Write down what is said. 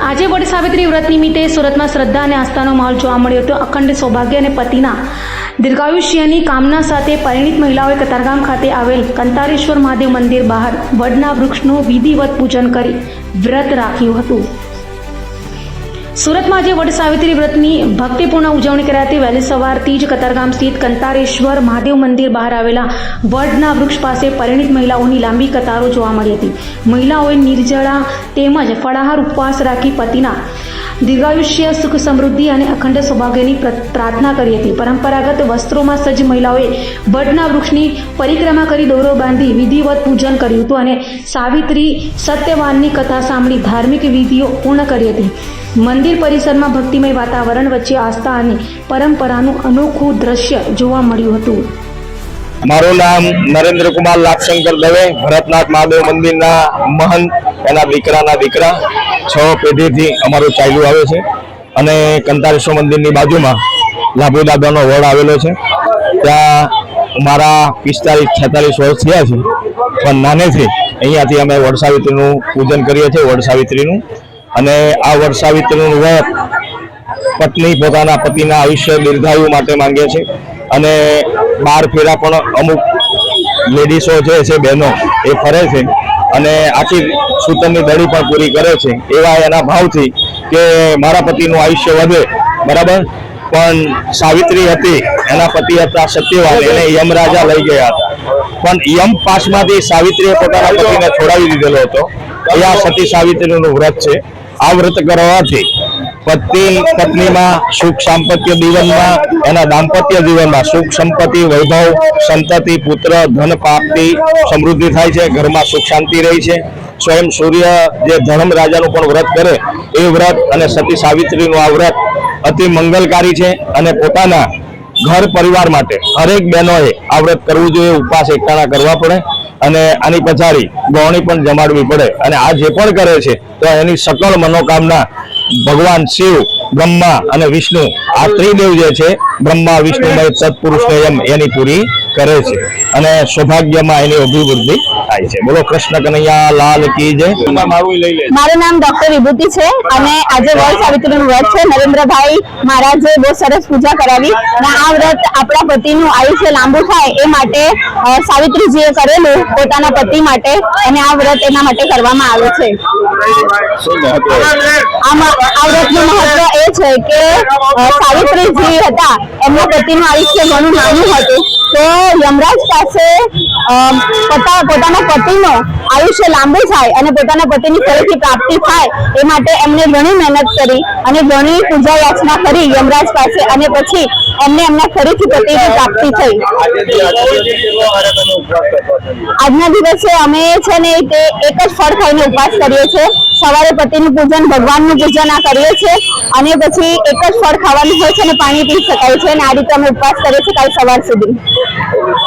આજે વડ સાવિત્રી વ્રત નિમિત્તે સુરતમાં શ્રદ્ધા અને આસ્થાનો માહોલ જોવા મળ્યો હતો। અખંડ સૌભાગ્ય અને પતિના દીર્ઘાયુષ્યની કામના સાથે પરિણીત મહિલાઓએ કતારગામ ખાતે આવેલ કંતારેશ્વર મહાદેવ મંદિર બહાર વડના વૃક્ષનું વિધિવત પૂજન કરી વ્રત રાખ્યું હતું। સુરતમાં આજે વડ સાવિત્રી વ્રતની ભક્તિપૂર્ણ ઉજવણી કરાઈ હતી। વહેલી સવારથી જ કતારગામ સ્થિત કંતારેશ્વર મહાદેવ મંદિર બહાર આવેલા વડના વૃક્ષ પાસે પરિણીત મહિલાઓની લાંબી કતારો જોવા મળી હતી। મહિલાઓએ નિર્જળા તેમજ ફળાહાર ઉપવાસ રાખી પતિના દીર્ઘાયુષ્ય સુખ સમૃદ્ધિ અને અખંડ સૌભાગ્યની પ્રાર્થના કરી હતી। પરંપરાગત વસ્ત્રોમાં સજ્જ મહિલાઓએ વડના વૃક્ષની પરિક્રમા કરી દોરો બાંધી વિધિવત પૂજન કર્યું હતું અને સાવિત્રી સત્યવાનની કથા સાંભળી ધાર્મિક વિધિઓ પૂર્ણ કરી હતી। મંદિર પરિસરમાં ભક્તિમય વાતાવરણ વચ્ચે આસ્થા અને પરંપરાનું અનોખું દ્રશ્ય જોવા મળ્યું હતું। મારું નામ નરેન્દ્ર કુમાર લાભશંકર દવે, ભરતનાથ મહાદેવ મંદિરના મહંત, એના દીકરાના દીકરા 6 પેઢીથી અમારું ચાલ્યું આવે છે અને કંતારેશ્વર મંદિરની બાજુમાં લાભુ દાદાનો વડ આવેલો છે। ત્યાં મારા 45-46 વર્ષ થયા છે, પણ નાનેથી અહીંયાથી અમે વડ સાવિત્રીનું પૂજન કરીએ છીએ। વડ સાવિત્રીનું અને આ વડ સાવિત્રીનું વ્રત પત્ની પોતાના પતિના આયુષ્ય દીર્ઘાયુ માટે માંગે છે અને 12 ફેરા પણ અમુક લેડીઝો છે બહેનો એ ફરે છે અને આખી સૂતરની દડી પણ પૂરી કરે છે એવા એના ભાવથી કે મારા પતિનું આયુષ્ય વધે, બરાબર। પણ સાવિત્રી હતી, એના પતિ હતા સત્યવાન, એને યમરાજા લઈ ગયા હતા, પણ યમ પાસમાંથી સાવિત્રીએ પોતાના પતિને છોડાવી દીધેલો હતો। એ આ સતી સાવિત્રીનું વ્રત છે। આ વ્રત કરવાથી પતિ પત્નીમાં સુખ સાંપત્ય જીવનમાં, એના દાંપત્ય જીવનમાં સુખ સંપત્તિ વૈભવ સંતતિ પુત્ર ધન પ્રાપ્તિ સમૃદ્ધિ થાય છે, ઘરમાં સુખ શાંતિ રહી છે। સ્વયં સૂર્ય જે ધર્મ રાજાનું પણ વ્રત કરે એ વ્રત અને સતી સાવિત્રીનું આ વ્રત અતિ મંગલકારી છે અને પોતાના ઘર પરિવાર માટે હરેક બહેનોએ આ વ્રત કરવું જોઈએ, ઉપવાસ એકટાણા કરવા પડે અને આની પછાડી ગૌણી પણ જમાડવી પડે અને આ જે પણ કરે છે તો એની સકળ મનોકામના ભગવાન શિવ, બ્રહ્મા અને વિષ્ણુ, આ ત્રિદેવ જે છે બ્રહ્મા વિષ્ણુમય સત્પુરુષને એની પૂરી કરે છે અને સૌભાગ્યમાં એની અભિવૃદ્ધિ થાય છે। બોલો કૃષ્ણ કનૈયા લાલ કી જય। મારું નામ ડોક્ટર વિભૂતિ છે અને આજે વડ સાવિત્રીનું વ્રત છે। નરેન્દ્રભાઈ મહારાજે બહુ સરસ પૂજા કરાવી અને આ વ્રત આપણા પતિનું આયુષ્ય લાંબુ થાય એ માટે સાવિત્રીજીએ કરેલું પોતાના પતિ માટે અને આ વ્રત એના માટે કરવામાં આવે છે। આ વ્રતનું મહત્વ એ છે કે સાવિત્રીજી હતા, એમના પતિનું આયુષ્ય ઘણું નાનું હતું, તો યમરાજ પાસે પોતાના પતિનો આયુષ્ય લાંબુ થાય અને પોતાના પતિની ફરીથી પ્રાપ્તિ થાય એ માટે એમને ઘણી મહેનત કરી અને ઘણી પૂજા યાચના કરી યમરાજ પાસે અને પછી એમને એમના ફરીથી પતિની પ્રાપ્તિ થઈ। આજના દિવસે અમે છે ને તે એક જ ફળ ખાઈને ઉપવાસ કરીએ છીએ। સવારે પતિનું પૂજન, ભગવાનનું પૂજન આ કરીએ છીએ અને પછી એક જ ફળ ખાવાનું હોય છે અને પાણી પી શકાય છે અને આ રીતે અમે ઉપવાસ કરીએ છીએ કાલ સવાર સુધી।